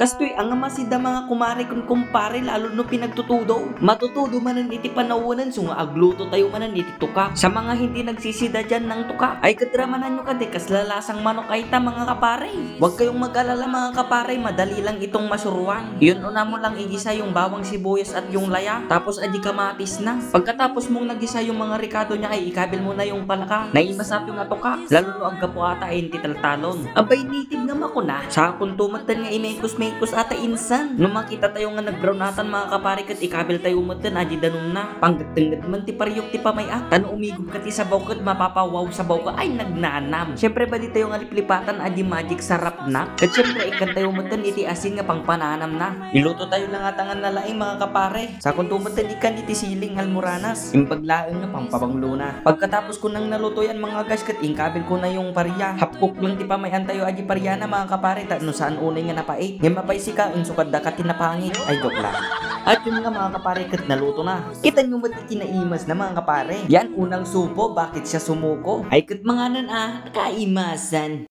Kastoy ang masida mga kumare kun kumpare lalo no pinagtutudo. Matutudo manan iti panawunan so nga agluto tayo manan iti tuka. Sa mga hindi nagsisida dyan ng tuka ay kadramanan nyo kade kas lalasang manok ay ta mga kapare. Huwag kayong mag-alala mga kapare, madali lang itong masuruan. Yun una mo lang igisa yung bawang sibuyas at yung laya tapos adi kamatis na. Pagkatapos mong nagisa yung mga ricado niya ay ikabil mo na yung palaka. Naimasap yung atuka lalo no ang kapuata ay hindi taltalon. Abay native nga makuna. Sa akong tumatan nga imekos-mekos ata insan. Nung makita tayo nga nagbrawnatan mga kapare kat ikabil tayo umatan adi danong na. Panggatenggat man ti pariyok ti pamayak. Tano umigop ka ti sabaw kat mapapawaw sabaw ka ay nagnanam. Syempre ba di tayo nga liplipatan adi magic sarap na. Kat syempre ikan tayo umatan iti asin nga pangpananam na. Iluto tayo lang atangan na laing mga kapare. Sa akong tumatan ikan iti siling almoranas. Impaglaeng nga pampabanglo na. Pagkatapos ko nang naluto yan mga guys kat ingkabil ko na yung pariya. Hapkok lang ti pamayan tayo adi pariya na mga kapare. No saan unay nga napait. Nga mapaisi ka unsukad da ka tinapangit. Ay joke lang. At yun nga mga kapare kat naluto na. Kita nyo ba't kinaimas na mga kapare? Yan unang supo bakit siya sumuko? Ay kat mga nan kaimasan.